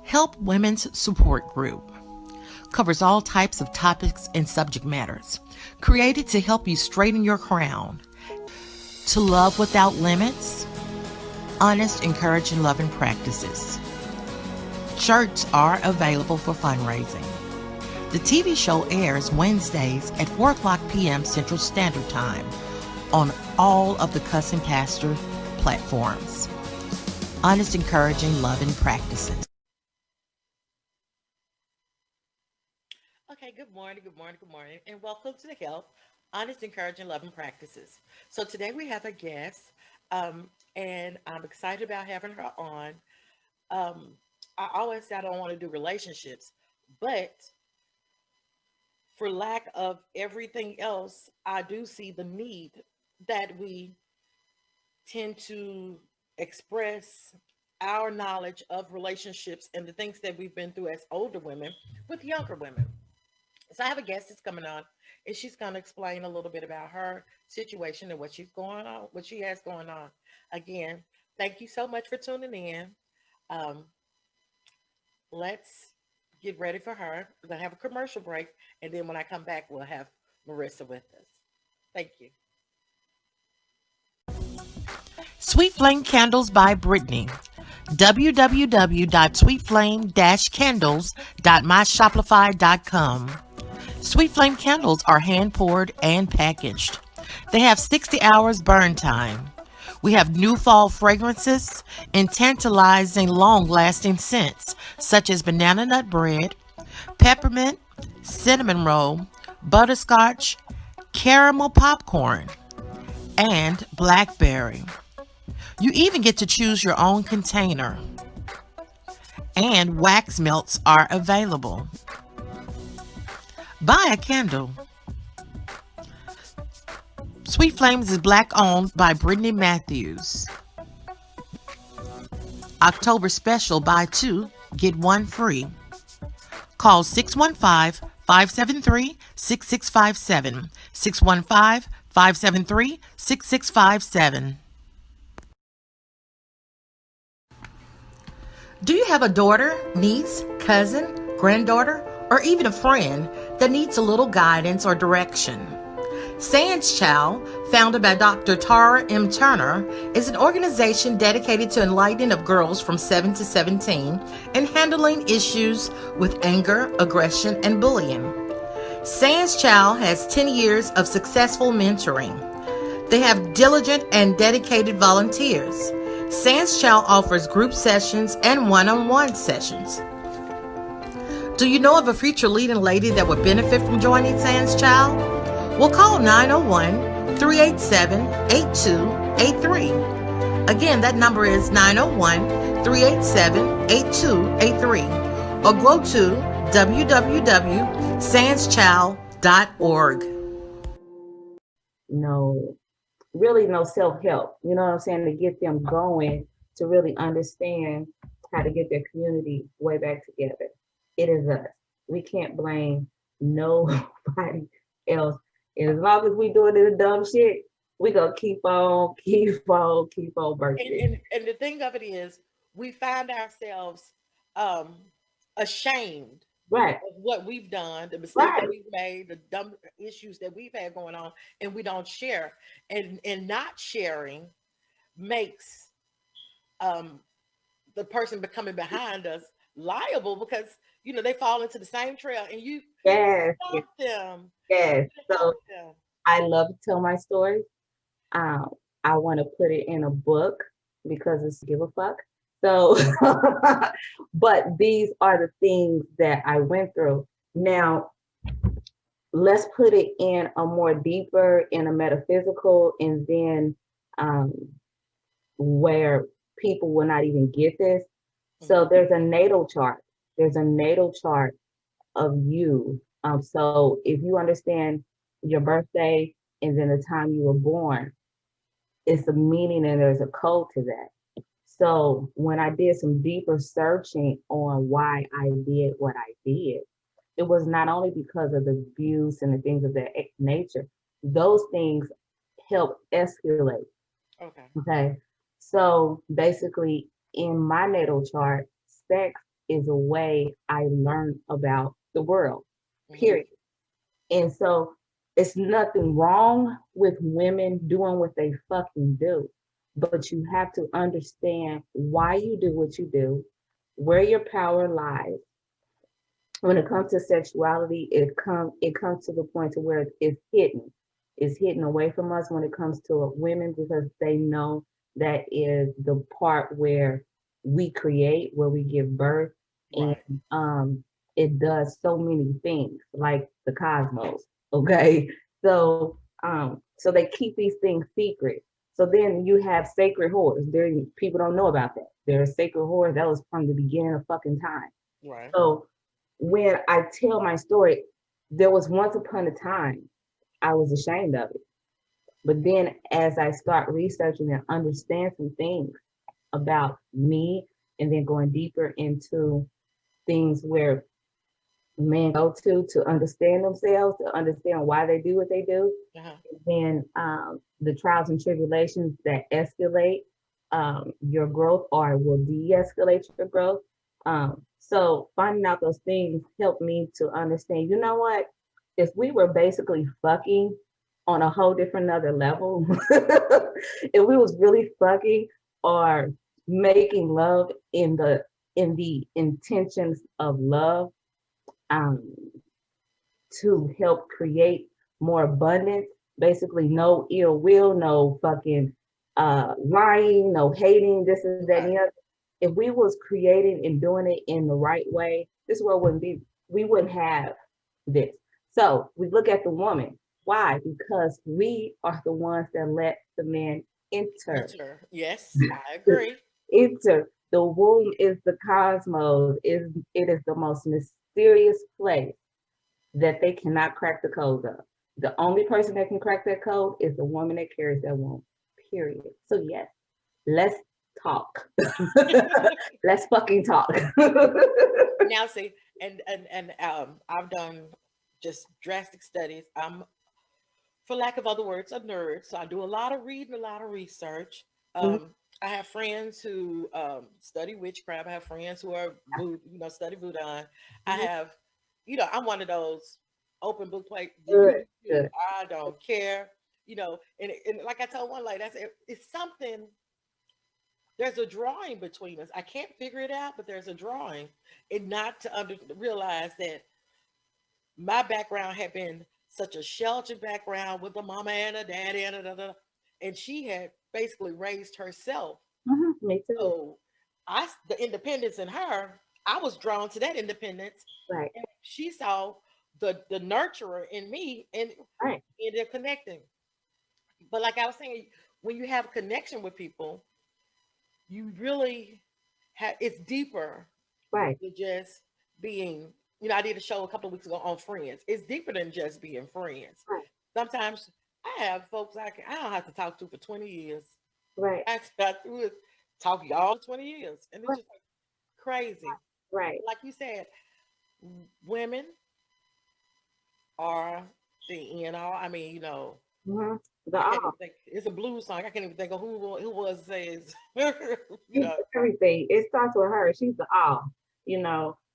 Help Women's Support Group covers all types of topics and subject matters, created to help you straighten your crown. To love without limits, honest, encouraging, loving practices. Shirts are available for fundraising. The TV show airs Wednesdays at 4 o'clock p.m. Central Standard Time on all of the Cuss and Pastor platforms. Honest, encouraging, loving practices. Okay, good morning, and welcome to the Health, Honest, Encouraging, Loving Practices. So today we have a guest, and I'm excited about having her on. Um, I always say I don't want to do relationships, but for lack of everything else, I do see the need that we tend to express our knowledge of relationships and the things that we've been through as older women with younger women. So I have a guest that's coming on, and she's going to explain a little bit about her situation and what she has going on. Again, thank you so much for tuning in. Um, let's get ready for her. We're going to have a commercial break, and then when I come back, we'll have Marissa with us. Thank you. Sweet Flame Candles by Brittany. www.sweetflame-candles.myshopify.com. Sweet Flame candles are hand poured and packaged. They have 60 hours burn time. We have new fall fragrances and tantalizing long lasting scents such as banana nut bread, peppermint, cinnamon roll, butterscotch, caramel popcorn, and blackberry. You even get to choose your own container. And wax melts are available. Buy a candle. Sweet Flames is black owned by Brittany Matthews. October special, buy two, get one free. Call 615 573 6657. 615 573 6657. Do you have a daughter, niece, cousin, granddaughter, or even a friend that needs a little guidance or direction? Sans Child, founded by Dr. Tara M. Turner, is an organization dedicated to enlightening of girls from 7 to 17 and handling issues with anger, aggression, and bullying. Sans Child has 10 years of successful mentoring. They have diligent and dedicated volunteers. Sans Child offers group sessions and one-on-one sessions. Do you know of a future leading lady that would benefit from joining Sans Child? Well, call 901-387-8283. Again, that number is 901-387-8283. Or go to www.sanschild.org. No, really no self-help, you know what I'm saying, to get them going, to really understand how to get their community way back together. It is us. We can't blame nobody else. And as long as we doing this dumb shit, we gonna keep on And, birthday. and, and the thing of it is, we find ourselves um, ashamed Right, of what we've done, the mistakes that right. we've made, the dumb issues that we've had going on, and we don't share. And not sharing makes um, the person becoming behind us liable because they fall into the same trail, and you didn't Yes, stop them. You yes. didn't So help them. I love to tell my stories. Um, I want to put it in a book because it's give a fuck. So, but these are the things that I went through. Now, let's put it in a more deeper, in a metaphysical, and then um, where people will not even get this. So Mhm. there's a natal chart. There's a natal chart of you. So if you understand your birthday and then the time you were born, it's a meaning and there's a code to that. So when I did some deeper searching on why I did what I did, it was not only because of the abuse and the things of that nature. Those things help escalate. Okay. Okay. So basically, in my natal chart, sex is a way I learn about the world, Hmm. period. And so it's nothing wrong with women doing what they fucking do, but you have to understand why you do what you do, where your power lies. When it comes to sexuality, it comes to the point to where it's hidden. It's hidden away from us when it comes to women because they know that is the part where we create, where we give birth, and Right. um, it does so many things like the cosmos. Okay, so they keep these things secret. So then you have sacred whores. There, people don't know about that. There are sacred whores that was from the beginning of fucking time. Right. So when I tell my story, there was once upon a time I was ashamed of it. But then as I start researching and understand some things about me and then going deeper into things where men go to understand themselves, to understand why they do what they do, Uh-huh. then the trials and tribulations that escalate your growth or will de-escalate your growth. So finding out those things helped me to understand, you know what? If we were basically fucking on a whole different other level, if we was really fucking or making love in the intentions of love, um, to help create more abundance. Basically, no ill will, no fucking lying, no hating, this is that and Right. the other. If we was creating and doing it in the right way, this world wouldn't be, we wouldn't have this. So we look at the woman. Why? Because we are the ones that let the man enter. Enter. Yes, I agree. Enter. The womb is the cosmos. It is the most mysterious place that they cannot crack the code of. The only person that can crack that code is the woman that carries that womb. Period. So yes, let's talk. Let's fucking talk. Now, see, and I've done just drastic studies. I'm, for lack of other words, a nerd. So I do a lot of reading, a lot of research. Mhm. I have friends who study witchcraft. I have friends who are study voodoo. I Mhm. have, I'm one of those open book plate. You Good, do you. good. I don't care. And like I told one lady, I said it's something. There's a drawing between us. I can't figure it out, but there's a drawing, and not to realize that my background had been such a sheltered background with a mama and a daddy and and she had basically raised herself. Me too. So the independence in her, I was drawn to that independence, Right, and she saw the nurturer in me, and right, we ended up connecting. But like I was saying, when you have a connection with people, you really have, it's deeper right, than just being, I did a show a couple of weeks ago on friends. It's deeper than just being friends. right, Sometimes I have folks I don't have to talk to for 20 years. right, I got through it, talk y'all 20 years. And it's right, just like crazy. right. Like you said, women are the end all. I mean, Mhm. The I can't all. even think. It's a blues song. I can't even think of who was says. you She's know. everything. It starts with her. She's the all.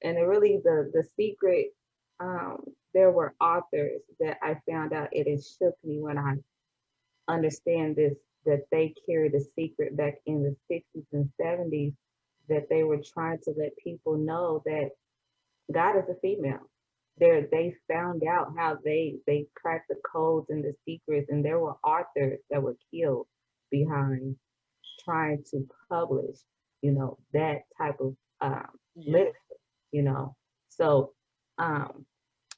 And really the secret, um, there were authors that I found out it has shook me when I understand this, that they carried a secret back in the 60s and 70s, that they were trying to let people know that God is a female. They found out how they cracked the codes and the secrets, and there were authors that were killed behind trying to publish, that type of Yeah. literature, you know. So um,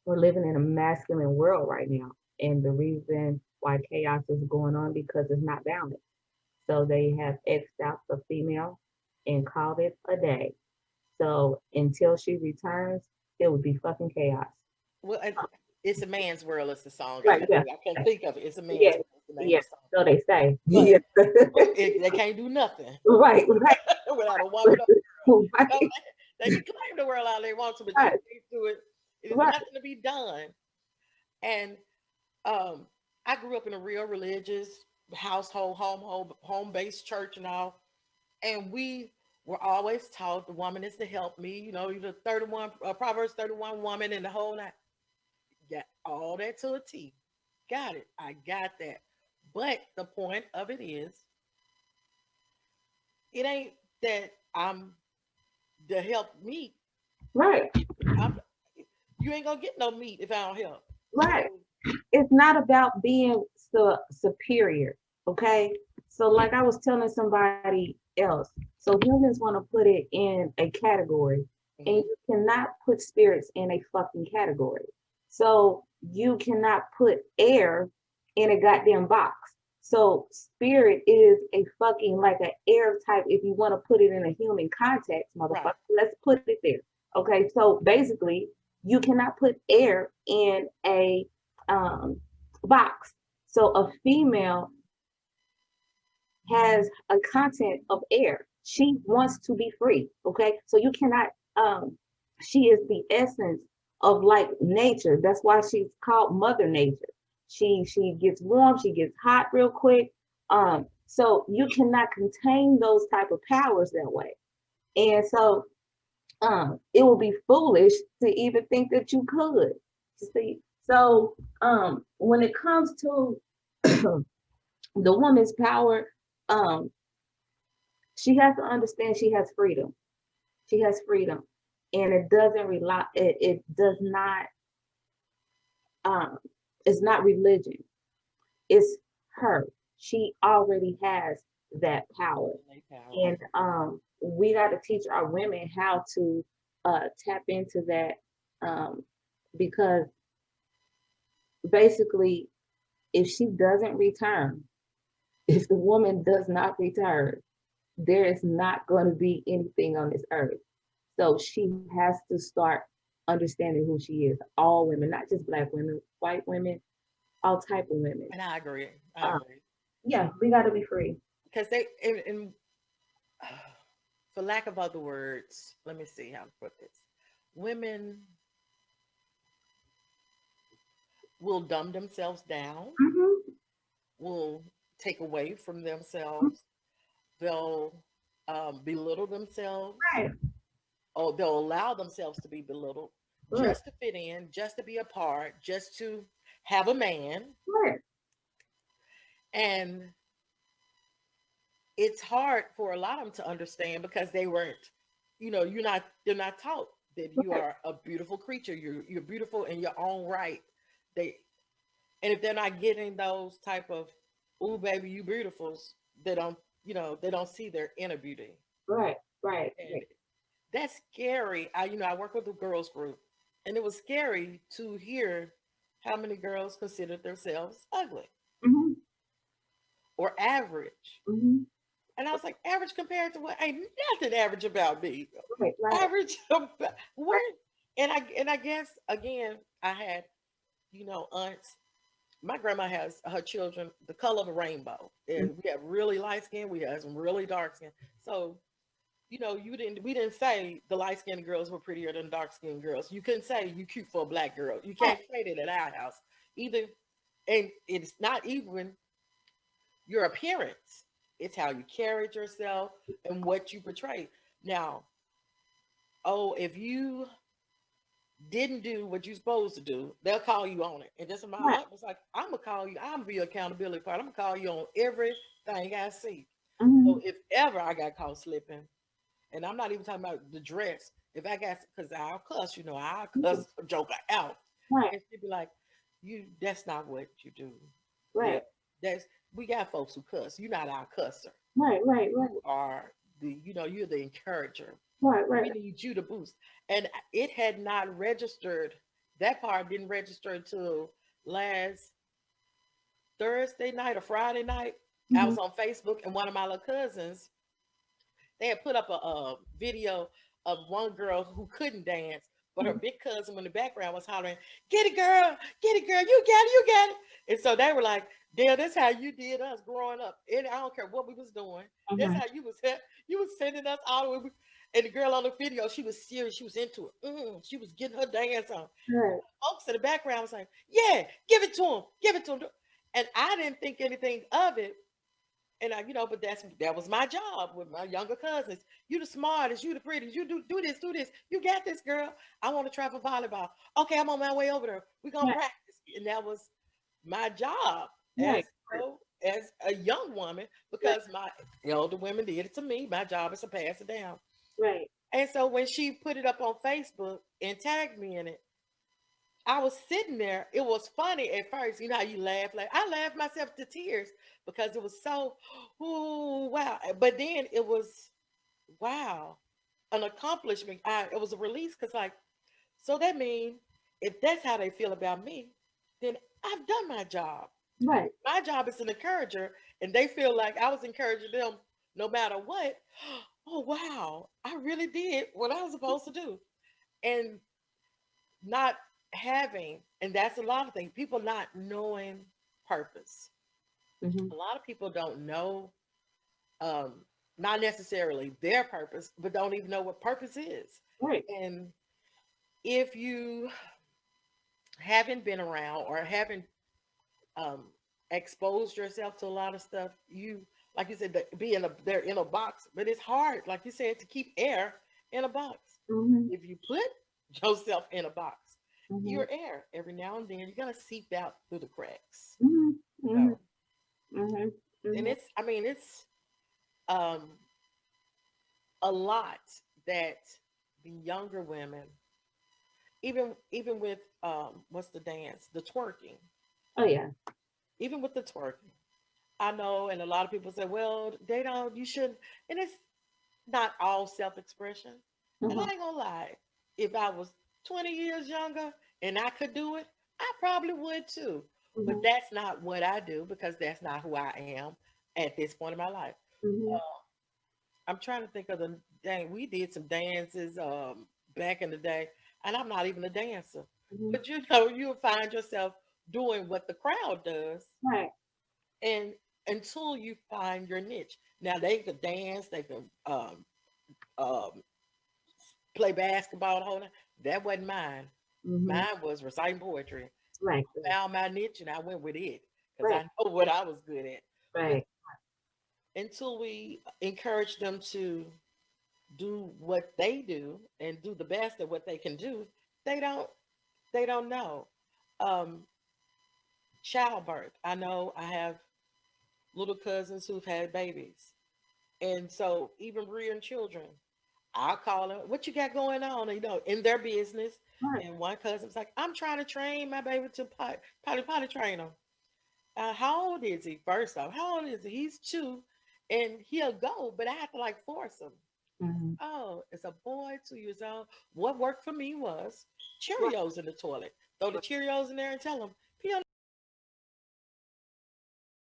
we're living in a masculine world right now, and the reason why chaos is going on because it's not balanced. So they have xed out the female and called it a day. So until she returns, it would be fucking chaos. Well, it's a man's world. It's the song. Right, yeah, I can't think of it. It's a yeah, man's world. It's the name yeah. of the song. So they say, But yeah. they can't do nothing Right, right, without a woman or girl. No, right, they can claim the world all they want to, but you right, can't do it. It is right. nothing to be done. And um, I grew up in a real religious household, home based church and all, and we we're always taught the woman is to help me. You know, you're the 31, Proverbs 31 woman and the whole night. Got all that to a T. Got it. I got that. But the point of it is, it ain't that I'm the help meat. Right, I'm, you ain't gonna get no meat if I don't help. right. So It's not about being superior, okay? So, like I was telling somebody else, so humans want to put it in a category, and mhm, you cannot put spirits in a fucking category. So, you cannot put air in a goddamn box. So, spirit is a fucking like an air type, if you want to put it in a human context, motherfucker. right. Let's put it there. Okay, so basically, you cannot put air in a box. So a female has a content of air. She wants to be free. Okay. So you cannot, she is the essence of like nature. That's why she's called Mother Nature. She gets warm, she gets hot real quick. So you cannot contain those type of powers that way. And so it would be foolish to even think that you could. You see, so when it comes to the woman's power, um, she has to understand she has freedom. She has freedom, and it doesn't rely. It does not. Um, it's not religion. It's her. She already has that power, Innate power. and we got to teach our women how to tap into that, um, because basically, if she doesn't return, if the woman does not return, there is not going to be anything on this earth. So she has to start understanding who she is. All women, not just black women, white women, all type of women. And I agree. I Uh, agree. yeah, we got to be free. Because they, in for lack of other words, let me see how to put this. Women will dumb themselves down, Hmm. will take away from themselves, they'll belittle themselves, Right, or they'll allow themselves to be belittled right, just to fit in, just to be a part, just to have a man. right. And it's hard for a lot of them to understand because they weren't, they're not taught that you Right. are a beautiful creature. You're beautiful in your own right. They And if they're not getting those type of, "ooh baby, you beautifuls," they don't, they don't see their inner beauty. Right, right, And right. that's scary. I work with a girls group, and it was scary to hear how many girls considered themselves ugly Hmm. or average. Hmm. And I was like, average compared to what? Ain't nothing average about me. Right, right, Average about where? And I guess again, I had, aunts. My grandma has her children the color of a rainbow, right. and we have really light skin. We have some really dark skin. So we didn't say the light skinned girls were prettier than dark skinned girls. You couldn't say you cute for a black girl. You Right. can't say that at our house either. And it's not even your appearance; it's how you carried yourself and what you portray. Now, oh, if you didn't do what you're supposed to do, they'll call you on it. And just my Right. aunt was like, I'm gonna call you. I'm gonna be accountability part. I'm gonna call you on everything I see. So Hmm. if ever I got caught slipping, and I'm not even talking about the dress. If I got, because I'll cuss, I'll cuss a joker out, Right, and she'd be like, "You, that's not what you do. Yeah, right, that's we got folks who cuss. You're not our cusser. right, right, right, You are you're the encourager. right, We right. need you to boost." And it had not registered. That part didn't register until last Thursday night or Friday night. I Hmm. was on Facebook, and one of my little cousins, they had put up a video of one girl who couldn't dance, but her big cousin in the background was hollering, get it, girl, you got it, you got it." And so they were like, "Dale, that's how you did us growing up. And I don't care what we was doing. That's Hmm. how you was sending us all the way." And the girl on the video, she was serious. She was into it. She was getting her dance on. Right. Folks in the background was like, "Yeah, give it to him, give it to him." And I didn't think anything of it And but that was my job with my younger cousins. You the smartest, you the prettiest, you do this, do this. You got this, girl. I want to try for volleyball. Okay, I'm on my way over there. We're gonna Right, practice. And that was my job right, as a young woman right, because my elder women did it to me. My job is to pass it down. right. And so when she put it up on Facebook and tagged me in it, I was sitting there. It was funny at first. You know how you laugh? Like I laughed myself to tears because it was so, ooh, wow. But then it was, wow, an accomplishment. It was a release because, like, so that means if that's how they feel about me, then I've done my job. Right. My job is an encourager, and they feel like I was encouraging them no matter what. Oh, wow, I really did what I was supposed to do. And not having, and that's a lot of things, people not knowing purpose. Hmm. A lot of people don't know, um, not necessarily their purpose, but don't even know what purpose is. Right. And if you haven't been around or haven't um, exposed yourself to a lot of stuff, you, like you said, they're in a box, but it's hard, like you said, to keep air in a box. Hmm. If you put yourself in a box, Hmm. your air every now and then you're gonna seep out through the cracks. Hmm. Hmm. So, Hmm. and Hmm. it's um, a lot that the younger women, even with what's the dance, the twerking, Oh yeah. even with the twerking. I know, and a lot of people say, well, they don't, you shouldn't, and it's not all self-expression. And I Hmm. ain't gonna lie, if I was 20 years younger and I could do it, I probably would too. But Hmm. that's not what I do because that's not who I am at this point in my life. Hmm. I'm trying to think of the dang. We did some dances back in the day, and I'm not even a dancer. Hmm. But you'll find yourself doing what the crowd does, Right. and until you find your niche. Now they could dance, they could um, play basketball, the whole night. That wasn't mine. Hmm. Mine was reciting poetry. Right. I found my niche and I went with it because Right. I know what I was good at. But Right. until we encourage them to do what they do and do the best at what they can do, they don't they don't know. Um, Childbirth. I know I have little cousins who've had babies. And so even rearing children, I'll call them, what you got going on? In their business. Right. And one cousin's like, I'm trying to train my baby to potty train him. How old is he? First off, how old is he? He's 2, and he'll go, but I have to like force him. Hmm. Oh, it's a boy, 2 years old. What worked for me was Right. Cheerios in the toilet. Throw the Cheerios in there and tell him, pee on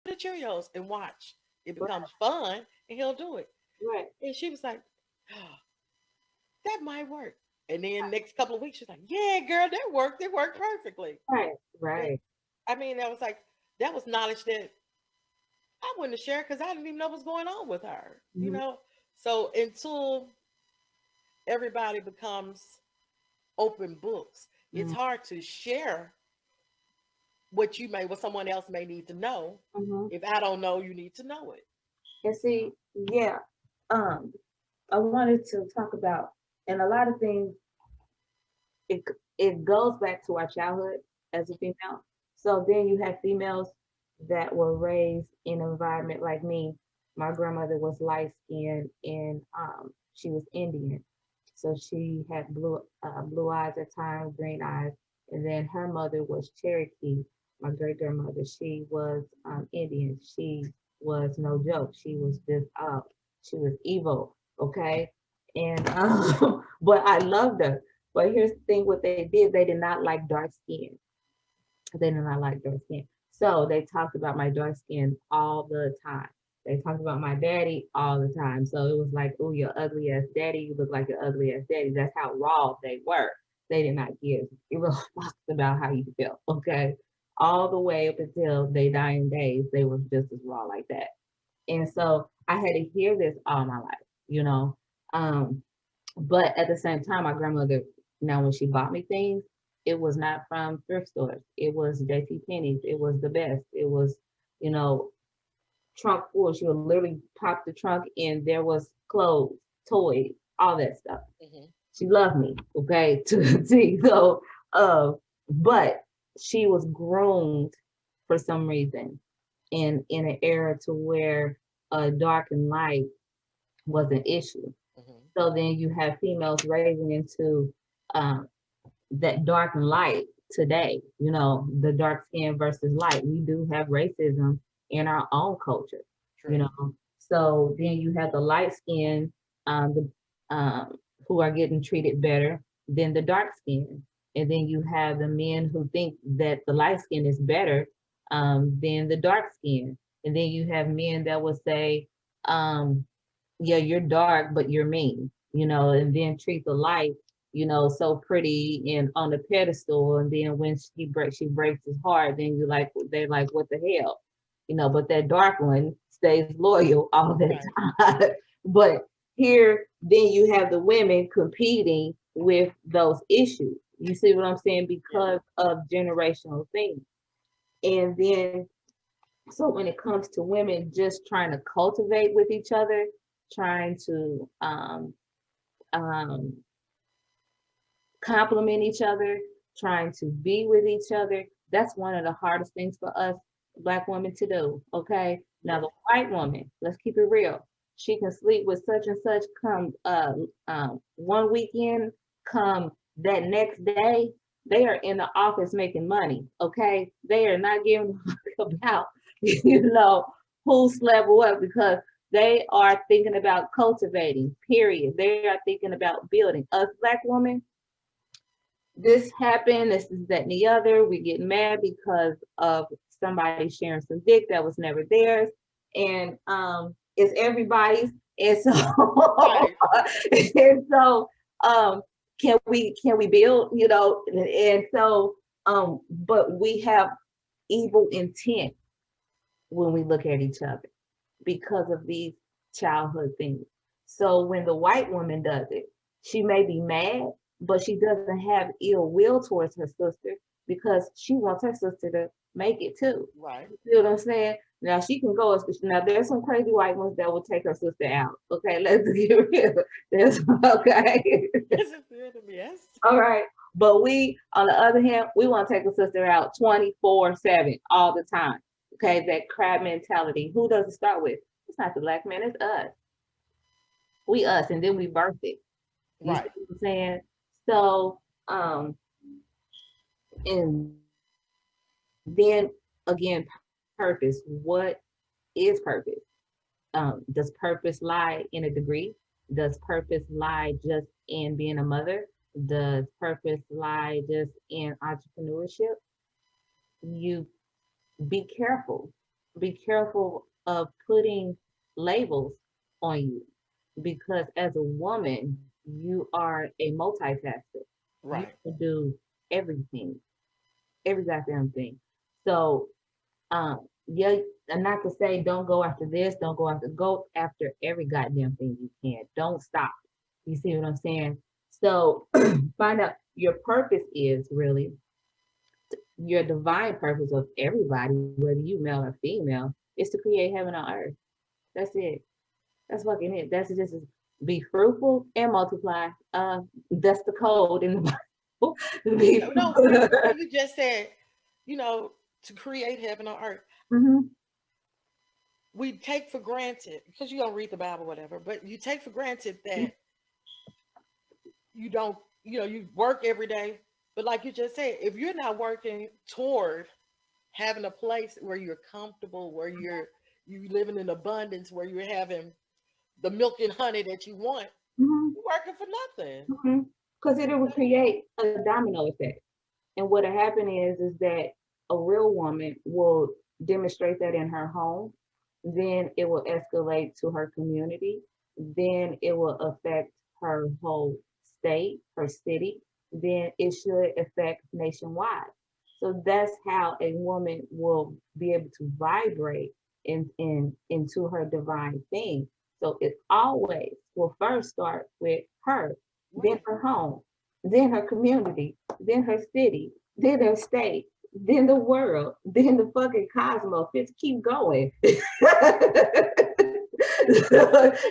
the Cheerios and watch. It Right. becomes fun and he'll do it. Right. And she was like, oh, that might work. And then next couple of weeks, she's like, yeah, girl, that worked. It worked perfectly. Right. And Right. I mean, that was like, that was knowledge that I wouldn't have shared because I didn't even know what's going on with her. Hmm. So until everybody becomes open books, it's hard to share what someone else may need to know. Hmm. If I don't know, you need to know it. And see, yeah, um, I wanted to talk about, and a lot of things, it goes back to our childhood as a female. So then you have females that were raised in an environment like me. My grandmother was light skinned and she was Indian. So she had blue eyes at times, green eyes. And then her mother was Cherokee. My great grandmother, she was Indian. She was no joke. She was evil. Okay. And but I loved her. But here's the thing: what they did, they did not like dark skin. They did not like dark skin. So they talked about my dark skin all the time. They talked about my daddy all the time. So it was like, oh, your ugly ass daddy, you look like your ugly ass daddy. That's how raw they were. They did not give a real fuck about how you felt. Okay. All the way up until they dying days, they were just as raw like that. And so I had to hear this all my life, you know. Um, but at the same time, my grandmother, now when she bought me things, it was not from thrift stores. It was JC Penney's. It was the best. It was, you know, trunk full. She would literally pop the trunk and there was clothes, toys, all that stuff. Hmm. She loved me, okay, to a T. So, uh, but she was groomed for some reason in an era to where dark and light was an issue. Hmm. So then you have females raising into um, that dark and light today, the dark skin versus light. We do have racism in our own culture, you True. know. So then you have the light skin, the who are getting treated better than the dark skin. And then you have the men who think that the light skin is better than the dark skin. And then you have men that will say, um, yeah, you're dark, but you're mean, and then treat the light, so pretty and on the pedestal. And then when she breaks his heart, then they're like, what the hell? But that dark one stays loyal all the Right. time. But here, then you have the women competing with those issues. You see what I'm saying? Yeah. Because of generational things. And then so when it comes to women just trying to cultivate with each other, trying to um, compliment each other, trying to be with each other, that's one of the hardest things for us Black women to do. Okay. Now, Yeah. the white woman, let's keep it real. She can sleep with such and such come one weekend, come that next day, they are in the office making money. Okay. They are not giving a fuck about, you know, who slept what because they are thinking about cultivating, period. They are thinking about building. Us Black women, this happened, this is that and the other. We get mad because of somebody sharing some dick that was never theirs. And it's everybody's. And so Right. and so can we build, and so but we have evil intent when we look at each other because of these childhood things. So when the white woman does it, she may be mad, but she doesn't have ill will towards her sister because she wants her sister to make it too. Right. You see what I'm saying? Now she can go. Now there's some crazy white ones that will take her sister out. Okay, let's get real. There's okay. This is good to me. Yes. All right. But we, on the other hand, we want to take a sister out 24/7 all the time. Okay, that crab mentality. Who does it start with? It's not the Black man, it's us. We us, and then we birth it. You see Right. what I'm saying? So, and then again, purpose. What is purpose? Does purpose lie in a degree? Does purpose lie just in being a mother? Does purpose lie just in entrepreneurship? You be careful. Be careful of putting labels on you because as a woman, you are a multifaceted. You Right. can do everything, every goddamn thing. So, yeah, and not to say don't go after this, go after every goddamn thing you can. Don't stop. You see what I'm saying? So, find out your purpose is really your divine purpose of everybody, whether you male or female, is to create heaven on earth. That's it. That's fucking it. That's just be fruitful and multiply. That's the code in the Bible. Be No, no, when you just said, you know, to create heaven on earth, Mhm. we take for granted because you don't read the Bible, whatever, but you take for granted that you don't, you work every day. But like you just said, if you're not working toward having a place where you're comfortable, where you living in abundance, where you're having the milk and honey that you want, Mhm. you're working for nothing. Mhm. Because it will create a domino effect. And what'll happen is that a real woman will demonstrate that in her home. Then it will escalate to her community. Then it will affect her whole state, her city. Then it should affect nationwide. So that's how a woman will be able to vibrate into her divine thing. So it always will first start with her, then Right. her home, then her community, then her city, then her state. then the world, then the fucking cosmos. Just keep going.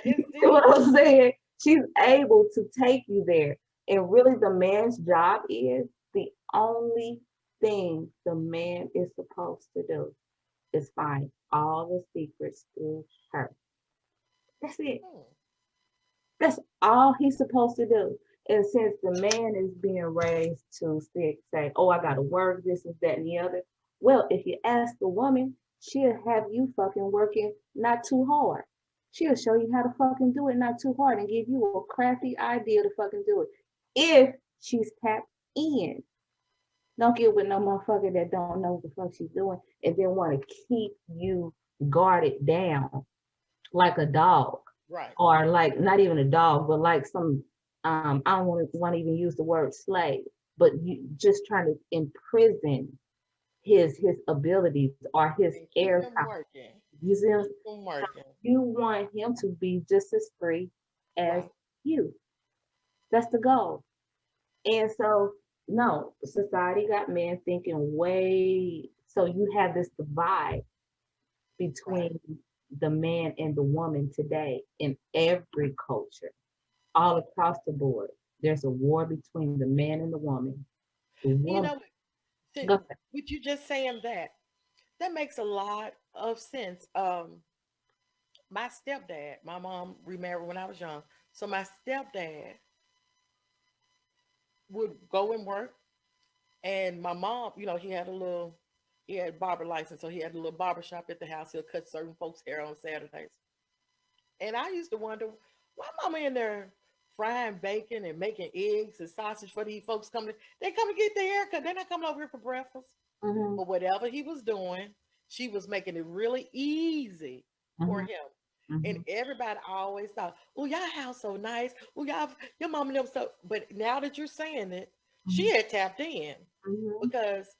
You It's know deep. what I'm saying? She's able to take you there. And really, the man's job is the only thing the man is supposed to do is find all the secrets through her. That's it. Hmm. That's all he's supposed to do. And since the man is being raised to say, oh, I gotta work, this is that and the other. Well, if you ask the woman, she'll have you fucking working not too hard. She'll show you how to fucking do it not too hard and give you a crafty idea to fucking do it. If she's tapped in. Don't get with no motherfucker that don't know what the fuck she's doing and then want to keep you guarded down like a dog, Right. or like not even a dog, but like some I don't want to even use the word slave, but you just trying to imprison his abilities or his And keep him airtime. working. You see, Keep him working. you want him to be just as free as Right. you. That's the goal. And so, no, society got men thinking way. So you have this divide Right. between the man and the woman today in every culture, all across the board. There's a war between the man and the woman. The You woman, know, to, go ahead. with you just saying that, that makes a lot of sense. My stepdad, my mom remarried when I was young. So my stepdad would go and work, and my mom, he had barber license, so he had a little barber shop at the house. He'll cut certain folks' hair on Saturdays. And I used to wonder why mama in there frying bacon and making eggs and sausage for these folks coming. They come and get their haircut. They're not coming over here for breakfast. Mm-hmm, But whatever he was doing, she was making it really easy for mm-hmm, him. And mm-hmm, everybody always thought, "Oh, y'all house so nice. Oh, y'all, your mama never so." But now that you're saying it, she had tapped in mm-hmm. because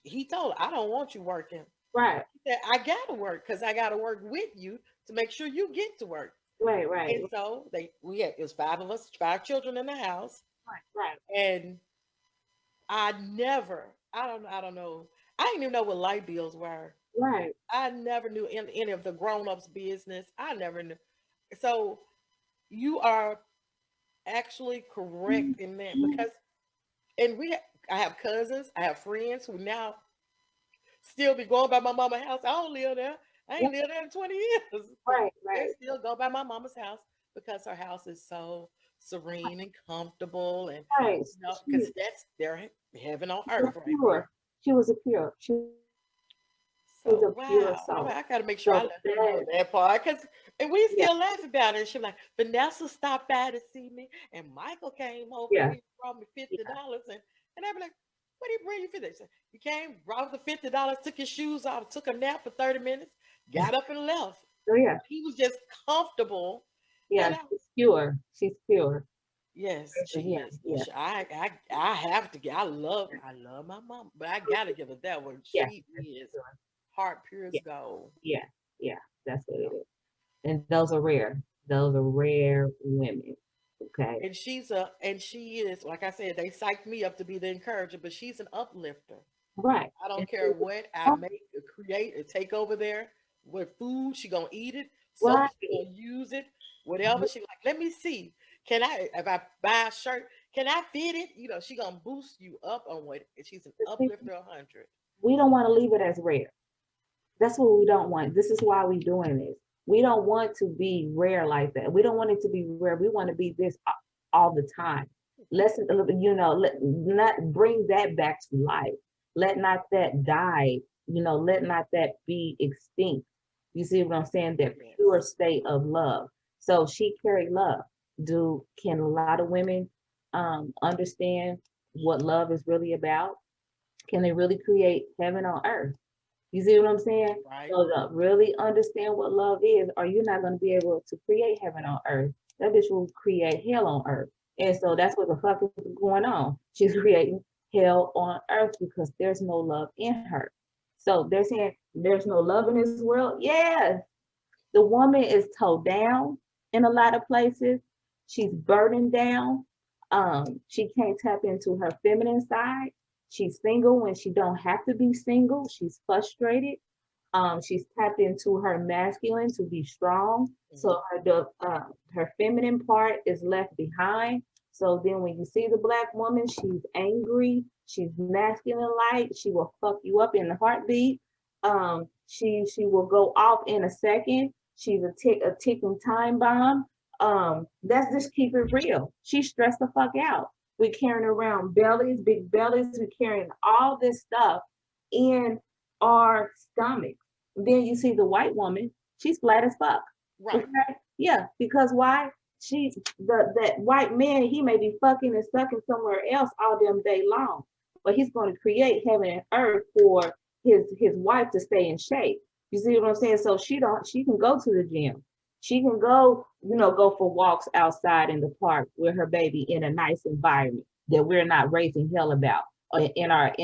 he told her, "I don't want you working." Right, He said, "I gotta work because I gotta work with you to make sure you get to work." right, right, And so we had, it was five of us, five children in the house, right, right, and I don't know, I didn't even know what light bills were. right. I never knew any of the grown-ups business. I never knew. So you are actually Mhm, correct in that mhm. because, and I have cousins, I have friends who now still be going by my mama's house. I don't live there. I ain't lived there in 20 years, but Right, they right, still go by my mama's house because her house is so serene and comfortable, and right. because that's their heaven on Was earth right there. pure. She was a pure. She was So a pure wow, soul. I got to make sure I So let her know that, that part, because and we yeah, still laugh about it. She like, Vanessa stopped by to see me, and Michael came over and yeah, he brought me yeah. $50, and I be like, what did he bring you 50? He said, you came, brought the $50, took his shoes off, took a nap for 30 minutes, got up and left. So yeah, He was just comfortable, and yeah. She's pure. She's pure. yes, she Yeah, is. yeah, I have to get. I love my mom, but I gotta give her that one. yeah, She yeah, is pure. heart pure as Yeah, gold. yeah, yeah. That's what it is. And those are rare. Those are rare women. Okay. And she is, like I said, they psyched me up to be the encourager, but she's an uplifter. Right. I And don't care she's what I oh, make or create or take over there with food. She gonna eat it. Soap, right. she gonna use it. Whatever she like. Let me see. Can I, if I buy a shirt, can I fit it? She gonna boost you up on what. And she's an uplifter 100. We don't want to leave it as rare. That's what we don't want. This is why we're doing this. We don't want to be rare like that. We don't want it to be rare. We want to be this all the time. Let's, not bring that back to life. Let not that die. Let not that be extinct. You see what I'm saying? That pure Yes. state of love. So she carried love. Can a lot of women understand what love is really about? Can they really create heaven on earth? You see what I'm saying? Right. So to really understand what love is, or you're not going to be able to create heaven on earth. That bitch will create hell on earth. And so that's what the fuck is going on. She's creating hell on earth because there's no love in her. So they're saying there's no love in this world. Yes, the woman is towed down in a lot of places. She's burdened down. She can't tap into her feminine side. She's single when she don't have to be single. She's frustrated. She's tapped into her masculine to be strong. Mhm. So her feminine part is left behind. So then when you see the Black woman, she's angry, she's masculine like, she will fuck you up in a heartbeat. She will go off in a second. She's a ticking time bomb. Let's just keep it real. She's stressed the fuck out. We're carrying around bellies, big bellies. We're carrying all this stuff in our stomach. Then you see the white woman, she's flat as fuck. Right. Okay? Yeah, because why? She that white man, he may be fucking and sucking somewhere else all damn day long, but he's going to create heaven and earth for his wife to stay in shape. You see what I'm saying? So she can go to the gym. She can go, go for walks outside in the park with her baby in a nice environment that we're not raising hell about in our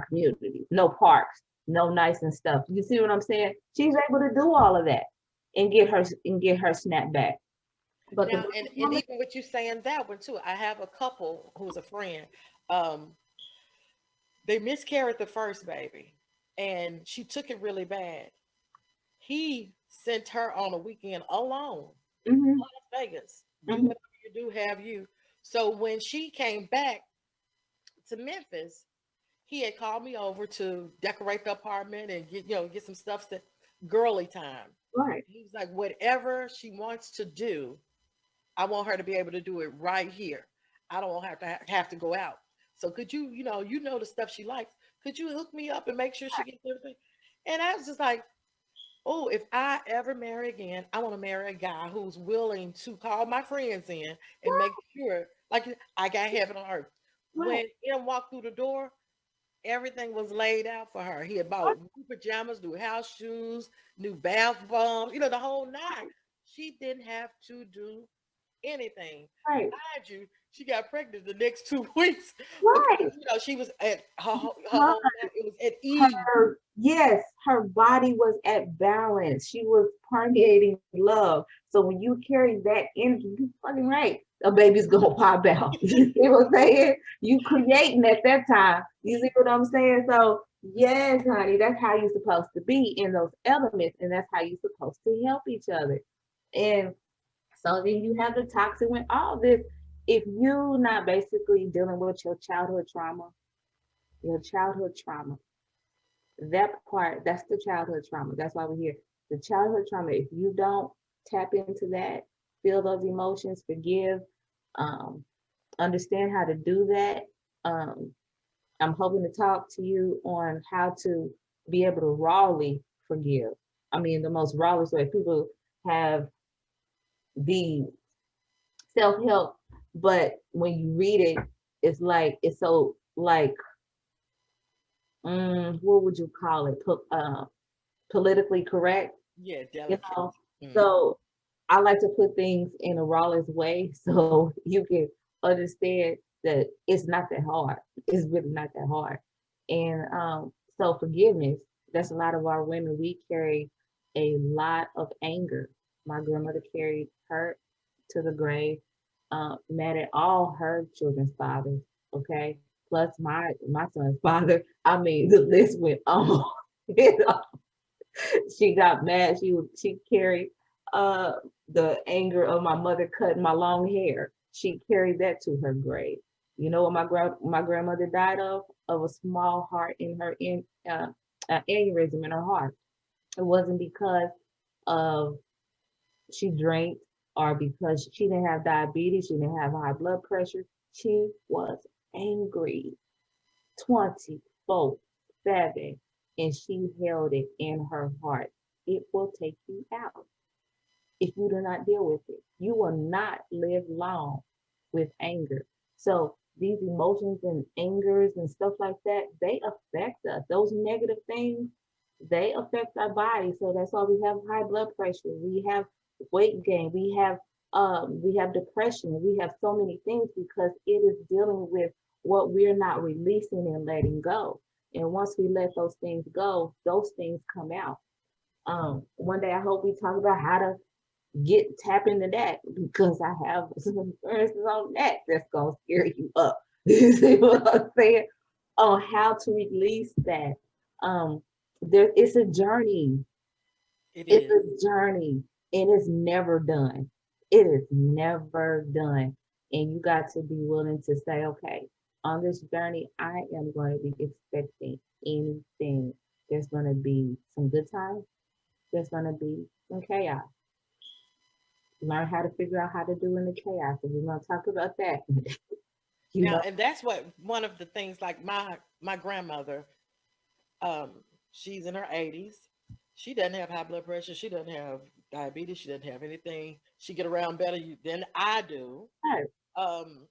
community. No parks, no nice and stuff. You see what I'm saying? She's able to do all of that and get her snap back. But the Now, Black and woman, even with you saying that one too, I have a couple who's a friend. Um, they miscarried the first baby, and she took it really bad. He sent her on a weekend alone, hmm Las Vegas. Do hmm whatever you do, have you. So when she came back to Memphis, he had called me over to decorate the apartment and get some stuff to girly time. right, He was like, whatever she wants to do, I want her to be able to do it right here. I don't want her to have to go out. So could you, the stuff she likes. Could you hook me up and make sure she gets everything? And I was just like, oh, if I ever marry again, I want to marry a guy who's willing to call my friends in and make sure, like I got heaven on earth. right, When M walked through the door, everything was laid out for her. He had right, bought new pajamas, new house shoes, new bath bombs, the whole nine. She didn't have to do anything. right, Mind you, she got pregnant the next 2 weeks because right. she was at her Her, whole it was at ease. yes, her body was at balance. She was permeating love. So when you carry that energy, you fucking right. A baby's gonna pop out. You see what I'm saying? You creating at that time. You see what I'm saying? So yes, honey, that's how you're supposed to be in those elements, and that's how you're supposed to help each other. And so then you have the toxic with all this. If you're not basically dealing with your childhood trauma, that part, that's the childhood trauma. That's why we're here. The childhood trauma, if you don't tap into that, feel those emotions, forgive, um, understand how to do that. Um, I'm hoping to talk to you on how to be able to rawly forgive. I mean, the most rawest way people have the self-help, but when you read it, it's so like what would you call it? Politically correct, Yeah, you delicate. know. Mm. So I like to put things in a rawest way so you can understand that it's not that hard. It's really not that hard. And so forgiveness, that's a lot of our women. We carry a lot of anger. My grandmother carried hurt to the grave, mad at all her children's fathers, okay? Plus my son's father. I mean, the list went on. You know, she got mad. She carried uh the anger of my mother cutting my long hair. She carried that to her grave. You know what my grandmother died of? Of a small heart in her aneurysm in her heart. It wasn't because of she drank or because she didn't have diabetes, she didn't have high blood pressure. She was angry 24/7 and she held it in her heart. It will take you out if you do not deal with it. You will not live long with anger. So these emotions and angers and stuff like that, they affect us. Those negative things, they affect our body. So that's why we have high blood pressure. We have weight gain. We have depression. We have so many things because it is dealing with what we're not releasing and letting go. And once we let those things go, those things come out. One day I hope we talk about how to tap into that because I have some experiences on that that's gonna scare you up. You see what I'm saying? on how to release that. It's a journey. It It's is. a journey, and it's never done. It is never done. And you got to be willing to say, okay, on this journey, I am going to be expecting anything. There's going to be some good times. There's going to be some chaos. Learn how to figure out how to do in the chaos. And we're going to talk about that. you Now, know, and that's what one of the things like my grandmother, um, she's in her 80s. She doesn't have high blood pressure. She doesn't have diabetes. She doesn't have anything. She get around better than I do. right. Um,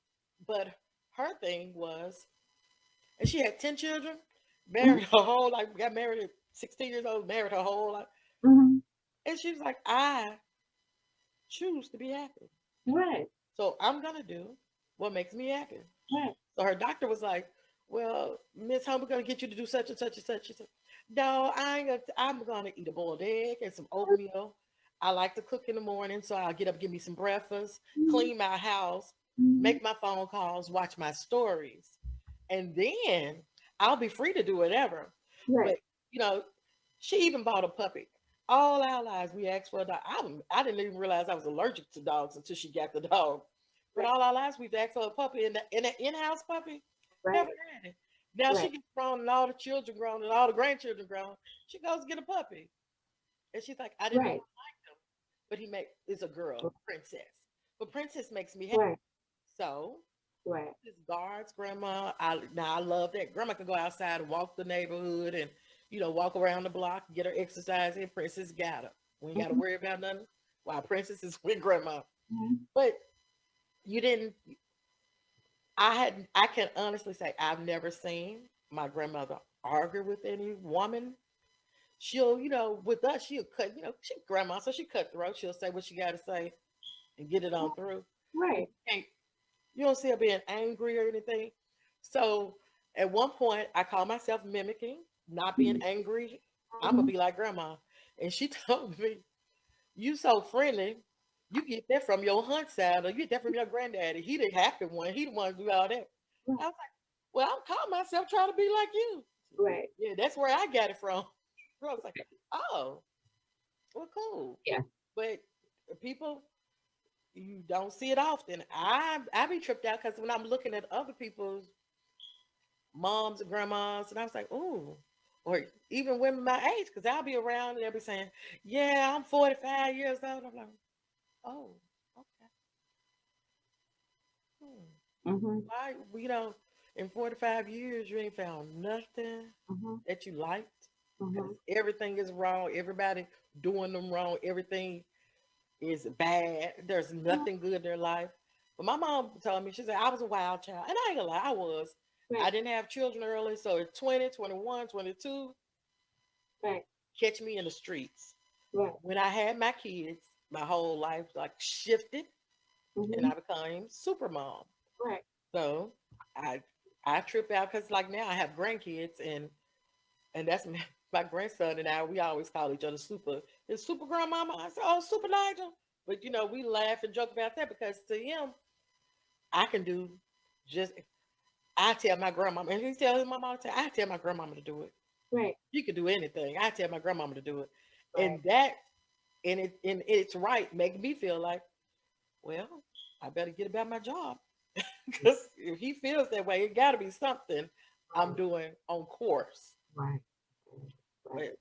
but her thing was, and she had 10 children, Mhm, married her whole life, got married at 16 years old, married her whole life. mhm, And she was like, I choose to be happy. right, So I'm going to do what makes me happy. right, So her doctor was like, well, Miss Hunt, we're going to get you to do such and such and such. She said, no, I'm going to eat a boiled egg and some oatmeal. I like to cook in the morning, so I'll get up, give me some breakfast, mhm, clean my house, mhm, make my phone calls, watch my stories. And then I'll be free to do whatever. right, But, you know, she even bought a puppy. All our lives, we asked for a dog. I didn't even realize I was allergic to dogs until she got the dog. But right, all our lives, we've asked for a puppy, and an in-house puppy, never right, had it. Now she right, gets grown, and all the children grown, and all the grandchildren grown. She goes get a puppy, and she's like, I didn't know I right, liked him, but he make is a girl, princess. But princess makes me happy. right, So right. this guards grandma. I love that. Grandma can go outside and walk the neighborhood and walk around the block, get her exercise in. Princess got her. We ain't got to Mhm, worry about nothing while princess is with grandma. mhm, But you didn't. I can honestly say I've never seen my grandmother argue with any woman. She'll, with us, she'll cut, she grandma, so she cut throat. She'll say what she got to say and get it on through. But right. you don't see her being angry or anything. So at one point, I called myself mimicking, not being Mhm, angry. I'm gonna mhm, be like grandma, and she told me, "You so friendly. You get that from your hunt side, or you get that from your granddaddy. He the happy one. He the one who do all that." I was like, "Well, I'm calling myself trying to be like you." right. Yeah, that's where I got it from. I was like, "Oh, well, cool." Yeah. But people, you don't see it often. I be tripped out because when I'm looking at other people's moms and grandmas, and I was like, "Ooh," or even women my age, because I'll be around and they'll be saying, "Yeah, I'm 45 years old." I'm like, "Oh, okay. Hmm. Mhm, Why? In 45 years, you ain't found nothing mhm, that you liked because mhm, everything is wrong. Everybody doing them wrong. Everything is bad. There's mhm, nothing good in their life." But my mom told me, she said, I was a wild child. And I ain't gonna lie, I was. right, I didn't have children early. So at 20, 21, 22, right, catch me in the streets. right. When I had my kids, my whole life like shifted and Mhm, I became super mom. right. So I I trip out because like now I have grandkids and that's my grandson and I, we always call each other super. Is super grandmama? I said, oh, super Nigel. But we laugh and joke about that because to him, I can do just I tell my grandmama, and he tell his mama all the time, I tell my grandmama to do it. Right, She could do anything. I tell my grandmama to do it. right. And that and it's right, making me feel like, well, I better get about my job. Because if he feels that way, it gotta be something I'm Right, doing on course. right, right.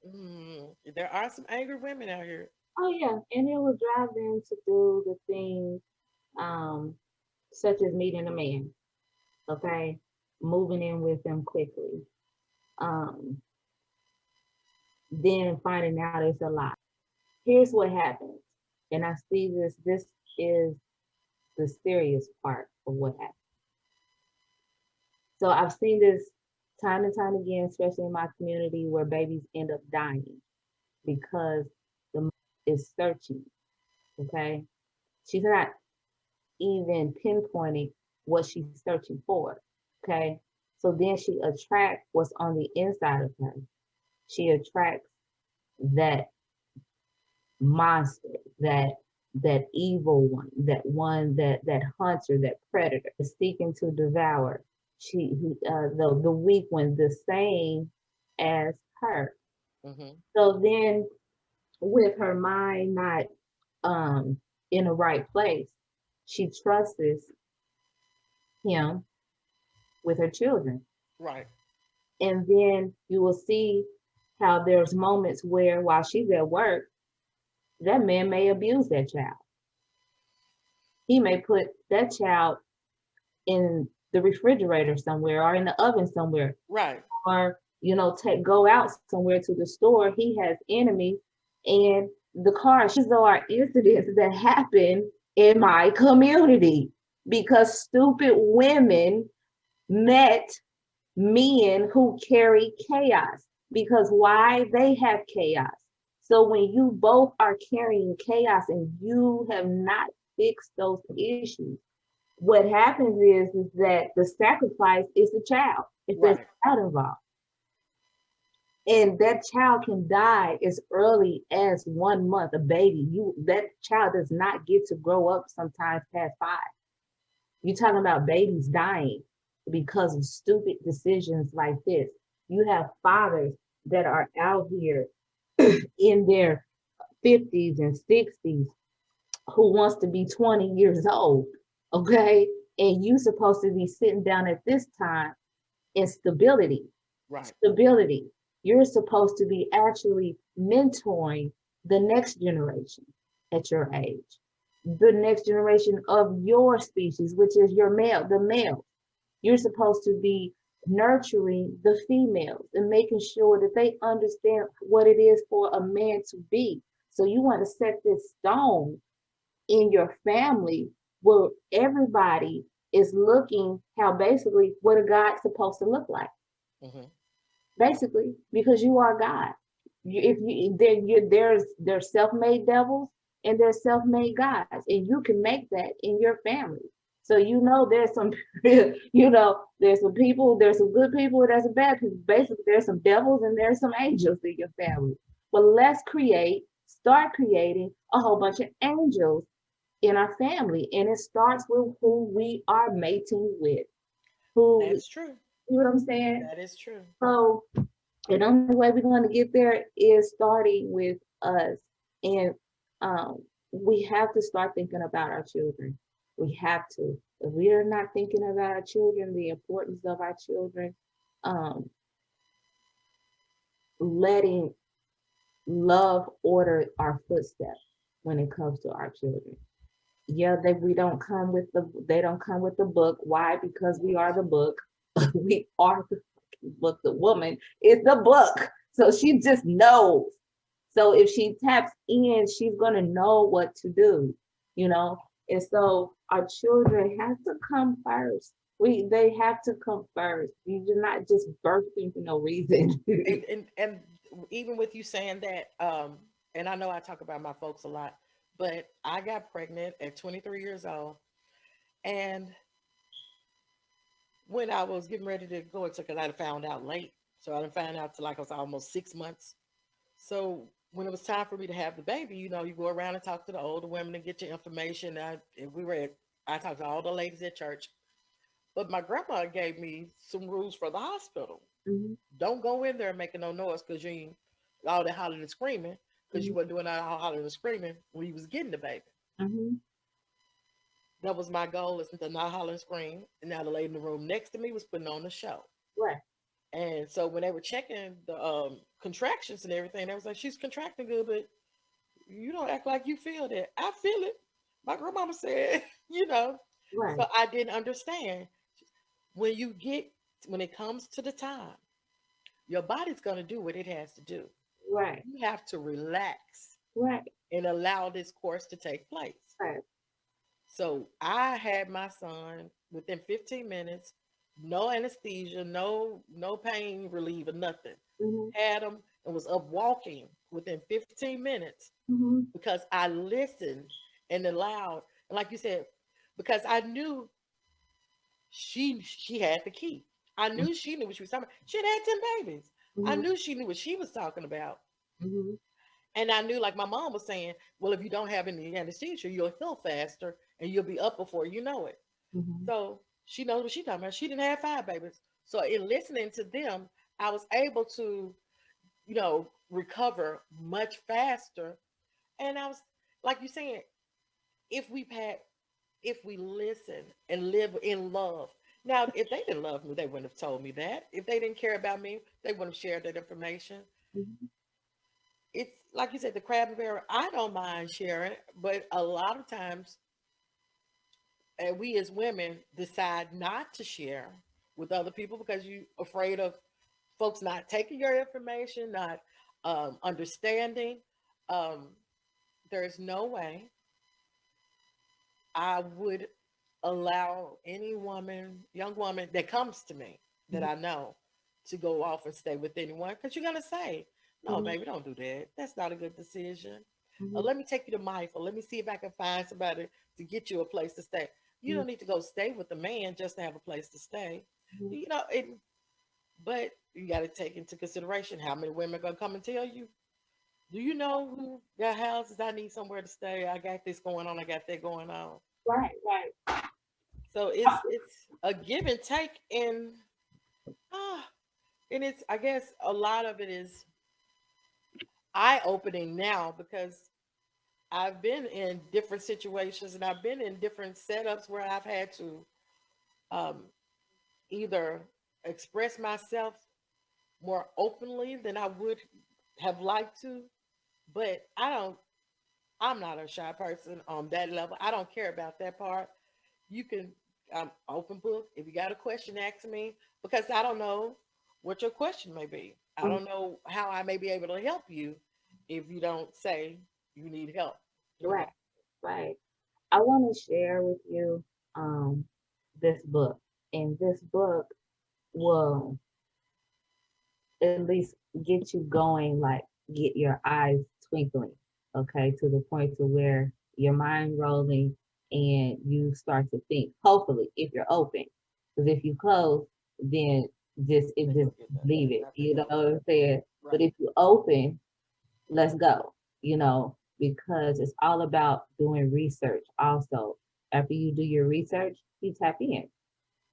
But there are some angry women out here. Oh yeah, and it will drive them to do the things, um, such as meeting a man. Okay, moving in with them quickly. Um, then finding out it's a lie. Here's what happens, and I see this. This is the serious part of what happens. So I've seen this time and time again, especially in my community, where babies end up dying because the mom is searching. Okay, she's not even pinpointing what she's searching for. Okay, so then she attracts what's on the inside of her. She attracts that monster, that evil one, that hunter, that predator is seeking to devour. the weak one the same as her. Mm-hmm. So then, with her mind not um in the right place, she trusts him with her children. Right. And then you will see how there's moments where while she's at work, that man may abuse that child. He may put that child in the refrigerator somewhere or in the oven somewhere, Right. or take go out somewhere to the store. He has enemies in the car. These are incidents that happen in my community because stupid women met men who carry chaos. Because why? They have chaos. So when you both are carrying chaos and you have not fixed those issues, what happens is that the sacrifice is the child. If there's Right. a child involved, and that child can die as early as 1 month, a baby. That child does not get to grow up sometimes past 5. You're talking about babies dying because of stupid decisions like this. You have fathers that are out here in their 50s and 60s who wants to be 20 years old, okay? And you supposed to be sitting down at this time in stability. Right. Stability. You're supposed to be actually mentoring the next generation at your age, the next generation of your species, which is the male. You're supposed to be nurturing the females and making sure that they understand what it is for a man to be. So you want to set this stone in your family where everybody is looking how basically what a God's supposed to look like. Mm-hmm. Basically, because you are God. If you there's self-made devils and there's self-made gods, and you can make that in your family. So there's some there's some people, there's some good people, there's some bad people. Basically, there's some devils and there's some angels in your family. But let's start creating a whole bunch of angels in our family, and it starts with who we are mating with. Who That's true. You know what I'm saying? That is true. So the only way we're going to get there is starting with us. And we have to start thinking about our children. We have to. If we are not thinking about our children, the importance of our children, um, letting love order our footsteps when it comes to our children. Yeah, they don't come with the book. Why? Because we are the book. We are the book. The woman is the book. So she just knows. So if she taps in, she's gonna know what to do, you know. And so our children have to come first. They have to come first. You do not just birth them for no reason. And even with you saying that, and I know I talk about my folks a lot, but I got pregnant at 23 years old, and when I was getting ready to go into, because I found out late, so I didn't find out till like I was almost 6 months. So when it was time for me to have the baby, you go around and talk to the older women and get your information. I talked to all the ladies at church, but my grandma gave me some rules for the hospital. Mhm, Don't go in there making no noise because you ain't all that hollering and screaming, because you mhm, weren't doing all hollering and screaming when you was getting the baby. mhm. That was my goal, is to not holler and scream. And now the lady in the room next to me was putting on the show. Right. And so when they were checking the contractions and everything, they was like, she's contracting good, but you don't act like you feel that. I feel it. My grandmama said, you know. Right. So I didn't understand. When you get, when it comes to the time, your body's going to do what it has to do. Right. You have to relax Right. and allow this course to take place. Right. So I had my son within 15 minutes, no anesthesia, no pain reliever, nothing. Mhm, Had him and was up walking within 15 minutes mhm, because I listened and allowed, and like you said, because I knew she had the key. I knew she knew what she was talking about. She had 10 babies. I mhm, knew she knew what she was talking about. mhm, And I knew, like my mom was saying, well, if you don't have any anesthesia, you'll heal faster and you'll be up before you know it. mhm, So She knows what she's talking about. She didn't have 5 babies. So in listening to them, I was able to, recover much faster. And I was, like you saying, if we've had, if we listen and live in love. Now, if they didn't love me, they wouldn't have told me that. If they didn't care about me, they wouldn't have shared that information. Mhm. It's like you said, the crab and barrel. I don't mind sharing, but a lot of times, we as women decide not to share with other people because you are afraid of folks not taking your information, not understanding. Um, there's no way I would allow any woman, young woman that comes to me that Mhm. I know to go off and stay with anyone because you're going to say, no, Mhm. baby, don't do that. That's not a good decision. Mhm. Let me take you to Michael. Let me see if I can find somebody to get you a place to stay. You Mhm. don't need to go stay with a man just to have a place to stay. Mhm. But you got to take into consideration how many women are going to come and tell you, do you know who got houses? I need somewhere to stay. I got this going on. I got that going on. Right, right. So it's a give and take, ah, and it's, I guess a lot of it is eye opening now because I've been in different situations and I've been in different setups where I've had to um, either express myself more openly than I would have liked to, but I'm not a shy person on that level. I don't care about that part. You can, I'm open book. If you got a question, ask me because I don't know what your question may be. I Mhm. don't know how I may be able to help you if you don't say you need help. You Right, know. right. I want to share with you um this book. And this book will at least get you going, like get your eyes twinkling, okay, to the point to where your mind rolling and you start to think. Hopefully, if you're open, because if you close, then They just forget that. leave it. Not they You know close. what I'm saying? But Right. if you open, let's go. Because it's all about doing research. Also, after you do your research, you tap in.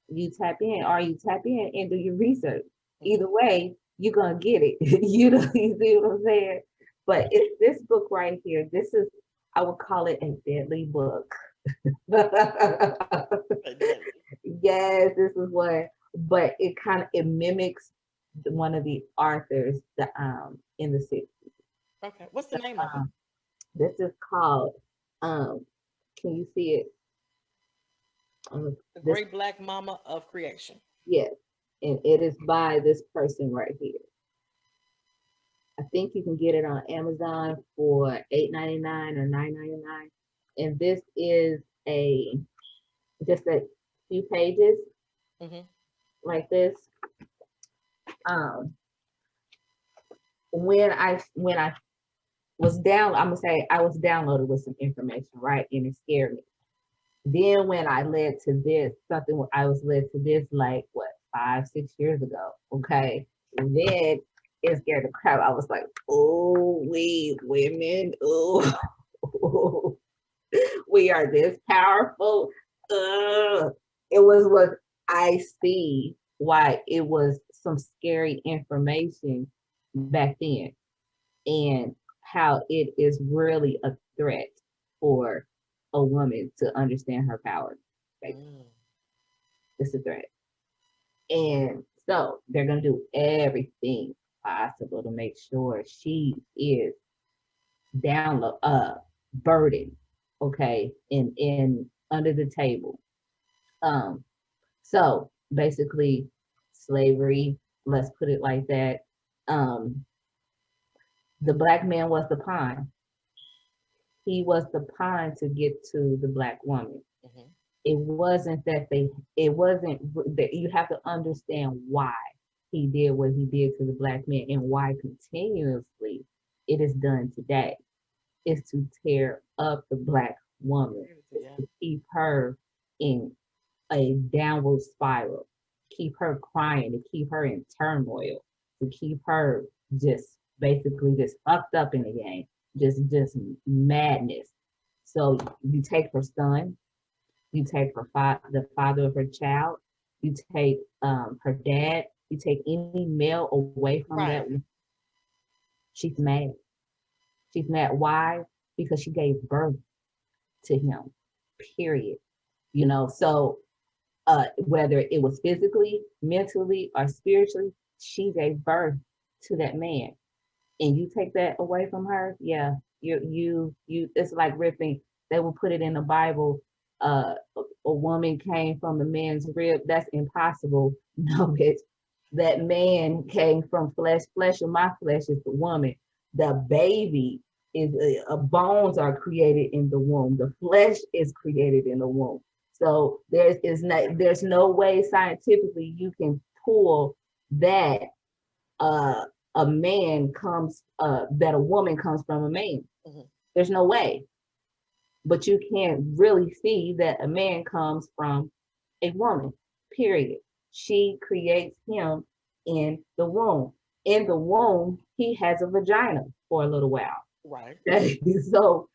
You tap in, or you tap in and do your research. Hmm. Either way, you're gonna get it. You see what I'm saying? But it's this book right here. This is, I would call it a deadly book. Deadly. Yes, this is what, but it mimics one of the authors in the series. Okay. What's the name of it? Um, this is called, um, can you see it? The This, Great Black Mama of Creation. yes, and it is by this person right here. I think you can get it on Amazon for $8.99 or $9.99. And this is a just a few pages Hmm. like this. Um, when I was down, I'm gonna say I was downloaded with some information, right? And it scared me. Then when I led to this, something I was led to this like what 5, 6 years ago. Okay. And then it scared the crap. I was like, oh, we women, oh, we are this powerful. It was what I see why it was some scary information back then and how it is really a threat for a woman to understand her power. Like, Mm. it's a threat. And so they're going to do everything possible to make sure she is download burden, okay, in under the table. Um, so basically slavery, let's put it like that. Um, the black man was the pawn. He was the pawn to get to the black woman. Hmm. It wasn't that it wasn't that you have to understand why he did what he did to the black man and why continuously it is done today is to tear up the black woman, is Yeah. to keep her in a downward spiral, keep her crying, to keep her in turmoil, to keep her just basically just fucked up in the game, just madness. So you take her son, You take the father of her child. You take her dad. You take any male away from that. Right. She's mad. She's mad. Why? Because she gave birth to him. Period. So whether it was physically, mentally, or spiritually, she gave birth to that man. And you take that away from her, yeah, you it's like ripping. They will put it in the Bible. A woman came from a man's rib. That's impossible. No, it's that man came from flesh. Flesh of my flesh is the woman. The baby is bones are created in the womb. The flesh is created in the womb. So there's no way scientifically you can pull that uh, a man comes that a woman comes from a man. Mhm. There's no way. But you can't really see that a man comes from a woman. Period. She creates him in the womb. In the womb, he has a vagina for a little while. Right. So,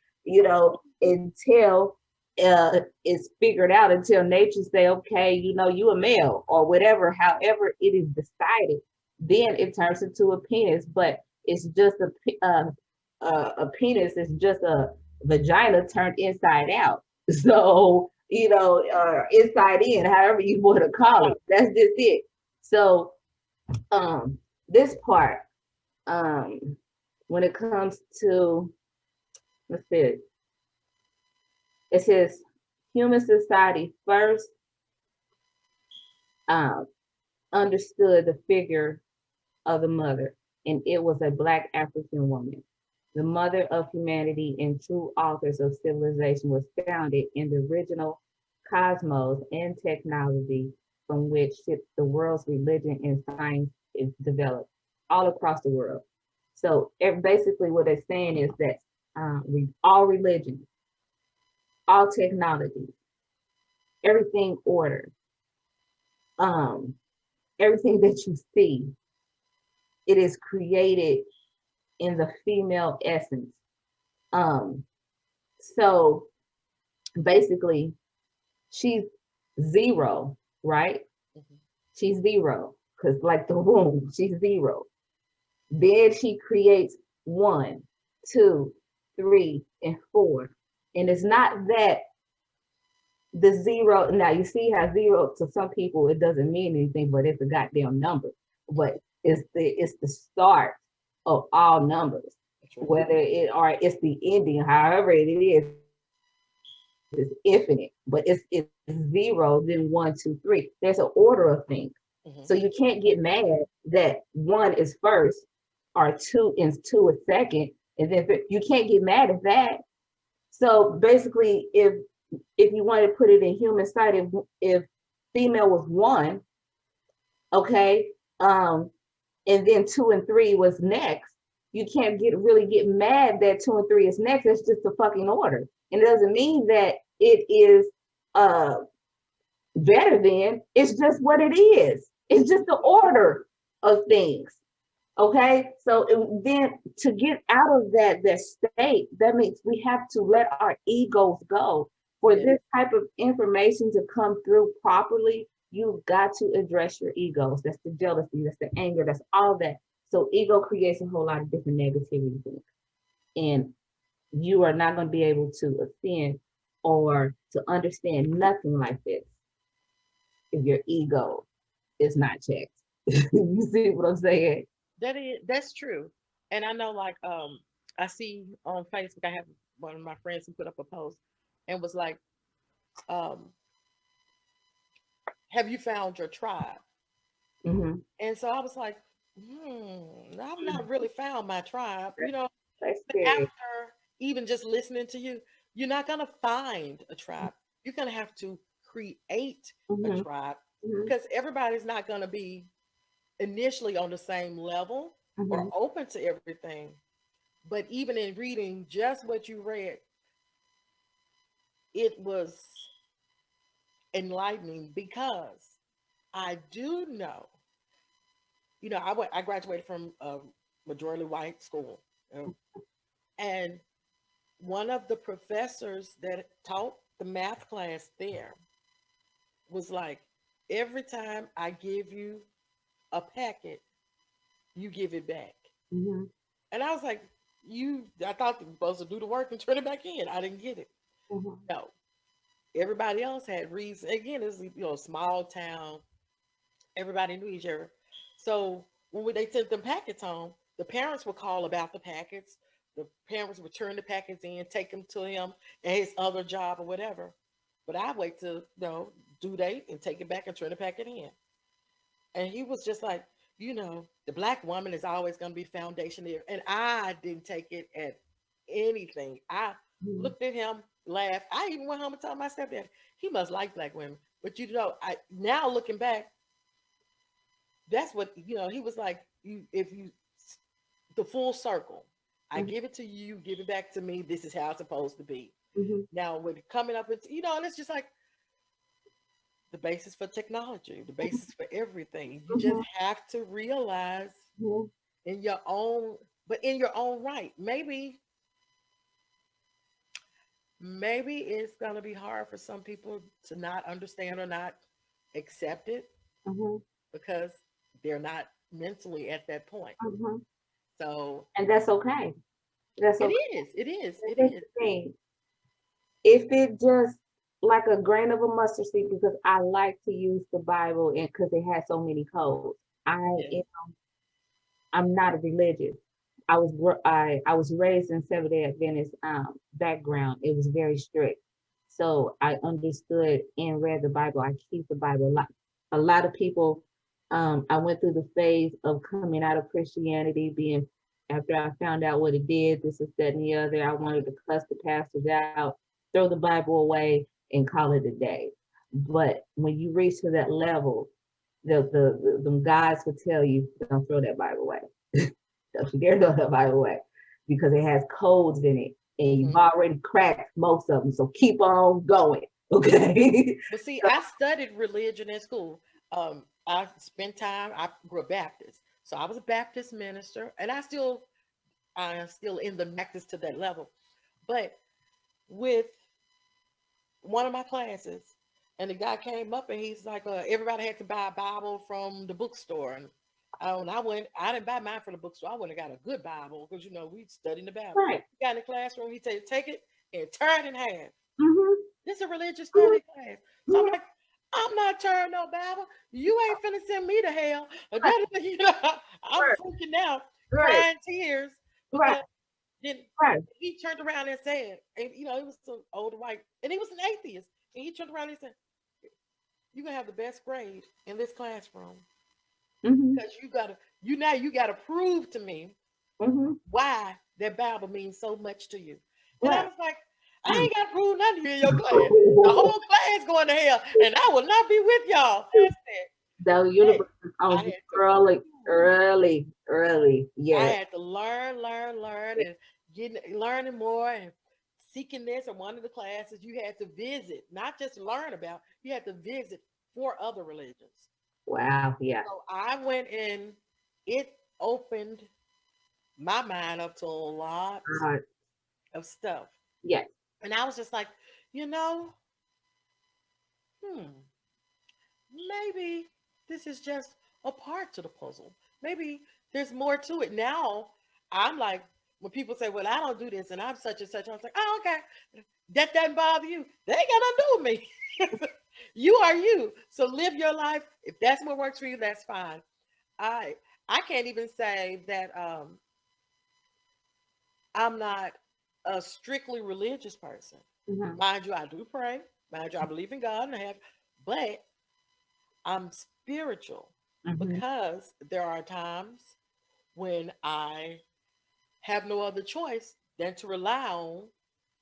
until it's figured out, until nature say, okay, you a male or whatever, however it is decided, then it turns into a penis. But it's just a penis is just a vagina turned inside out. So, inside in, however you want to call it, that's just it. So, this part, um, when it comes to, let's see, it says human society first um, understood the figure of the mother, and it was a Black African woman. The mother of humanity and true authors of civilization was founded in the original cosmos and technology from which the world's religion and science is developed all across the world. So basically what they're saying is that all religions, all technology, everything order, um, everything that you see, it is created in the female essence. Um, so basically, she's zero, right? Mhm. She's zero, because like the womb, she's zero. Then she creates one, two, three, and four. And it's not that the zero, now you see how zero to some people it doesn't mean anything, but it's a goddamn number. But it's the start of all numbers, That's right. whether it or it's the ending, however it is, it's infinite, but it's zero, then one, two, three. There's an order of things. Mhm. So you can't get mad that one is first or two is second, and then you can't get mad at that. So basically, if you want to put it in human side, if female was one, okay, and then two and three was next, you can't really get mad that two and three is next. It's just a fucking order, and it doesn't mean that it is uh better than. It's just what it is. It's just the order of things. Okay, so then to get out of that state, that means we have to let our egos go. For Yeah. this type of information to come through properly, you've got to address your egos. That's the jealousy, that's the anger, that's all that. So ego creates a whole lot of different negativity things, and you are not going to be able to ascend or to understand nothing like this if your ego is not checked. You see what I'm saying? That's true. And I know like I see on Facebook I have one of my friends who put up a post and was like, um, have you found your tribe? Mm-hmm. And so I was like, I've not really found my tribe. That's scary. After even just listening to you, you're not gonna find a tribe. You're gonna have to create a Mm-hmm. tribe Mm-hmm. because everybody's not gonna be initially on the same level or open to everything. But even in reading just what you read, it was enlightening because I do know, I graduated from a majority white school, and one of the professors that taught the math class there was like, every time I give you a packet, you give it back. Mhm. And I was like, I thought you were supposed to do the work and turn it back in. I didn't get it. Mhm. No, everybody else had reason. Again, it's, small town. Everybody knew each other. So they sent them packets home, the parents would call about the packets. The parents would turn the packets in, take them to him at his other job or whatever. But I wait till due date and take it back and turn the packet in. And he was just like, the black woman is always going to be foundation there. And I didn't take it at anything. I Mhm. looked at him, laughed. I even went home and told my stepdad, he must like black women. But I now looking back, that's what he was like. If you the full circle, I Mhm. give it to you, give it back to me. This is how it's supposed to be. Mhm. Now, when coming up into and it's just like the basis for technology, the basis for everything. You just Mhm. have to realize Mhm. in your own, but in your own right. Maybe it's gonna be hard for some people to not understand or not accept it Mhm. because they're not mentally at that point. Mhm. So And that's okay. That's it okay. is, it is, And it here's is. the thing. If it just like a grain of a mustard seed, because I like to use the Bible and because it has so many codes. I Yes. I'm not a religious. I was raised in Seventh Day Adventist background. It was very strict, so I understood and read the Bible. I keep the Bible. A lot of people. I went through the phase of coming out of Christianity, being after I found out what it did, this is that and the other. I wanted to cuss the pastors out, throw the Bible away, and call it a day. But when you reach to that level, the guys will tell you, don't throw that Bible away. Don't you dare throw that Bible away because it has codes in it and you've Hmm. already cracked most of them. So keep on going. Okay. But see, So, I studied religion in school. I spent time. I grew up Baptist, so I was a Baptist minister, and I am still in the practice to that level. But with one of my classes, and the guy came up and he's like, everybody had to buy a Bible from the bookstore, and I went. I didn't buy mine from the bookstore. I went and got a good Bible because we studying the Bible. right. He got in the classroom. He said, "Take it and tear it in half." Mm-hmm. This is a religious Mm-hmm. study class. So I'm like, I'm not turning no Bible. You ain't finna send me to hell. Right. I'm freaking out, Right. crying tears Right. because then Right. he turned around and said, and he was some older white, and he was an atheist. And he turned around and said, "You're gonna have the best grade in this classroom Mm-hmm. because you gotta prove to me Mm-hmm. why that Bible means so much to you." And I Right. was like, I Mm. ain't got to prove nothing to you in your class. The whole class going to hell, and I will not be with y'all past that. The But universe is I on you had to early, prove. early, early. I Yeah. had to learn, and learning more and seeking this. And one of the classes you had to visit, not just learn about. You had to visit 4 other religions. Wow. Yeah. So I went in. It opened my mind up to a lot Uh, of stuff, yes. and I was just like, you know, hmm, maybe this is just a part to the puzzle. Maybe there's more to it. Now I'm like, when people say, well, I don't do this and I'm such and such, I was like, oh, okay. That doesn't bother you. That ain't got nothing to do with me. You are you. So live your life. If that's what works for you, that's fine. I I can't even say that I'm not a strictly religious person. Mm-hmm. Mind you, I do pray. Mind you, I believe in God and I have, but I'm spiritual Mm-hmm. because there are times when I have no other choice than to rely on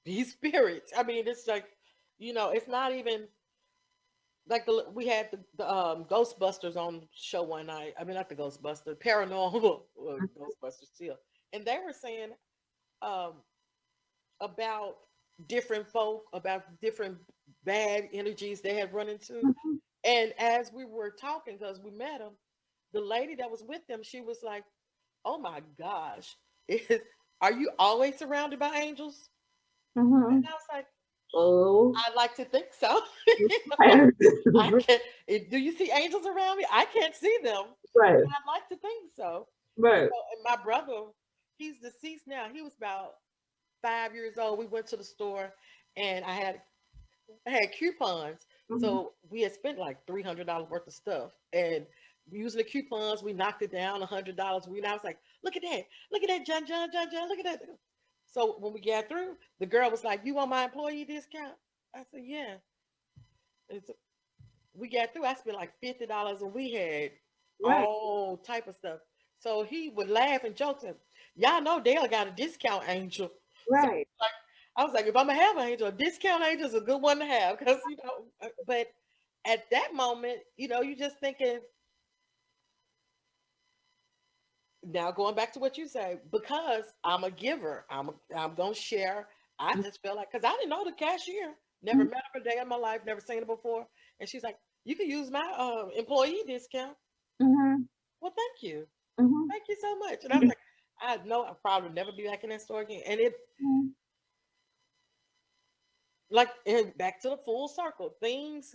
these spirits. I mean, it's like, it's not even like we had the Ghostbusters on the show one night. I mean, not the Ghostbusters, Paranormal Ghostbusters still, and they were saying um, about different folk, about different bad energies they had run into. Mm-hmm. And as we were talking, because we met them, the lady that was with them, she was like, "Oh my gosh, are you always surrounded by angels?" And Mm-hmm. I was like, Oh, I like to think so. right. I can't. Do you see angels around me? I can't see them, Right. but I like to think so. Right. And my brother, he's deceased now. He was about 5 years old. We went to the store, and I had coupons. Mhm. So we had spent like $300 worth of stuff, and using the coupons, we knocked it down $100. I was like, look at that, John, John, John, John, look at that. So when we got through, the girl was like, "You want my employee discount?" I said, "Yeah." It's, we got through. I spent like $50, and we had Right. all type of stuff. So he would laugh and joke and y'all know Dale got a discount angel. So Right. like I was like, if I'm gonna have an angel, a discount angel is a good one to have because but at that moment, you just thinking now going back to what you say, because I'm a giver, I'm gonna share. I just felt like because I didn't know the cashier, never Mhm. met her a day in my life, never seen her before, and she's like, "You can use my employee discount." Mhm. Well, thank you. Mhm. Thank you so much. And I was like, I know I'll probably never be back in that store again. And it Mhm. like and back to the full circle. Things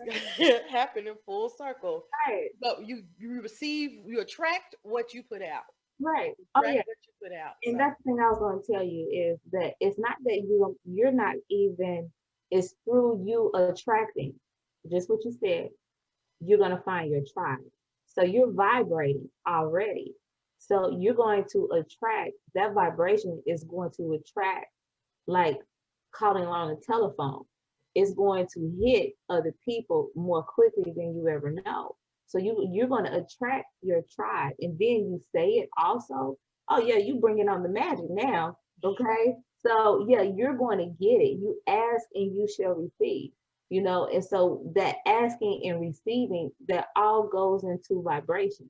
happen in full circle. Right. But you attract what you put out. Right. You Oh attract yeah. what you put out. And So that's the thing I was going to tell you is that it's not that you're not even, it's through you attracting just what you said, you're going to find your tribe. So you're vibrating already. So you're going to attract, that vibration is going to attract, like calling on the telephone. It's going to hit other people more quickly than you ever know. So you're going to attract your tribe, and then you say it also. Oh yeah, you bringing on the magic now. Okay, so yeah, you're going to get it. You ask and you shall receive. And so that asking and receiving, that all goes into vibration.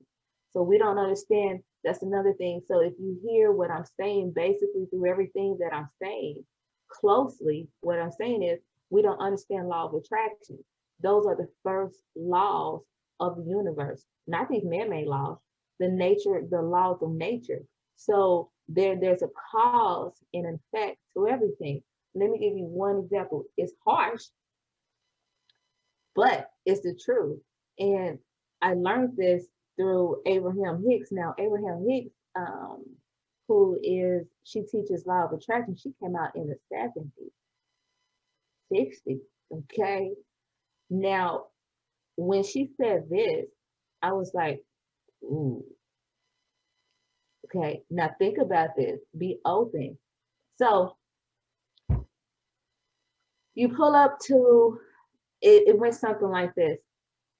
So we don't understand. That's another thing. So if you hear what I'm saying, basically through everything that I'm saying closely, what I'm saying is we don't understand law of attraction. Those are the first laws of the universe, not these man-made laws, the laws of nature. So there's a cause and effect to everything. Let me give you one example. It's harsh, but it's the truth. And I learned this through Abraham Hicks. Now, Abraham Hicks, she teaches law of attraction. She came out in the 70s, 60s. Okay. Now, when she said this, I was like, ooh, okay. Now think about this. Be open. So you pull up to it went something like this.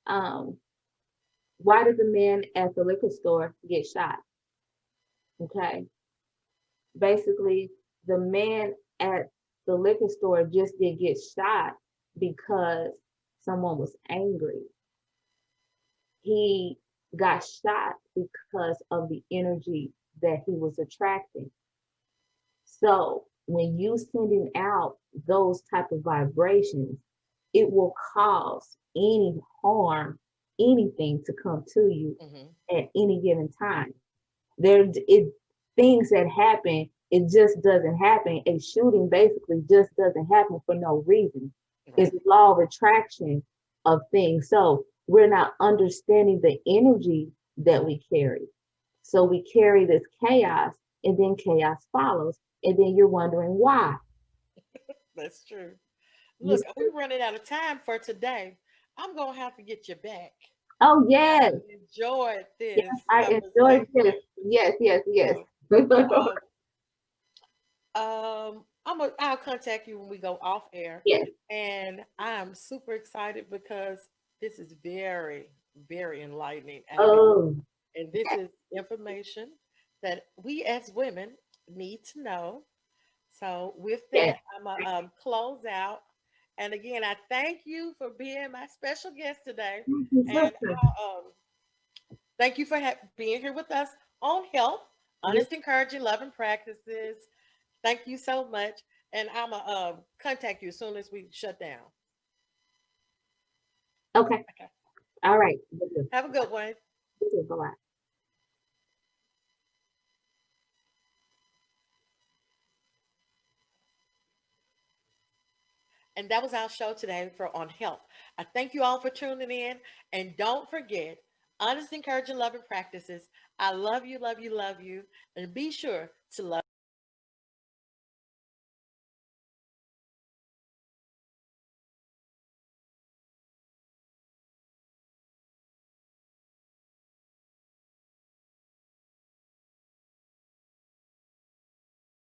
Um, why did the man at the liquor store get shot? Okay. Basically, the man at the liquor store just didn't get shot because someone was angry. He got shot because of the energy that he was attracting. So when you sending out those type of vibrations, it will cause any harm, anything to come to you mhm, at any given time. It things that happen, it just doesn't happen. A shooting basically just doesn't happen for no reason. It's right. the law of attraction of things. So we're not understanding the energy that we carry. So we carry this chaos, and then chaos follows, and then you're wondering why. That's true. You Look, we're running out of time for today. I'm gonna have to get you back. Oh yes, I enjoyed yes, this I enjoyed this. conversation. Yes, yes, yes. So, I'll contact you when we go off air, Yes. and I'm super excited because this is very, very enlightening, Oh, and this is information that we as women need to know. So, with yes. that, I'm gonna close out. And again, I thank you for being my special guest today, Thank you, and sister. thank you for being here with us on Health, Yes. Honest, Encouraging, Loving Practices. Thank you so much. And I'm going to contact you as soon as we shut down. Okay. Okay. All right. Have a good one. Bye. And that was our show today for on health. I thank you all for tuning in. And don't forget, honest, encouraging, loving practices. I love you, love you, love you. And be sure to love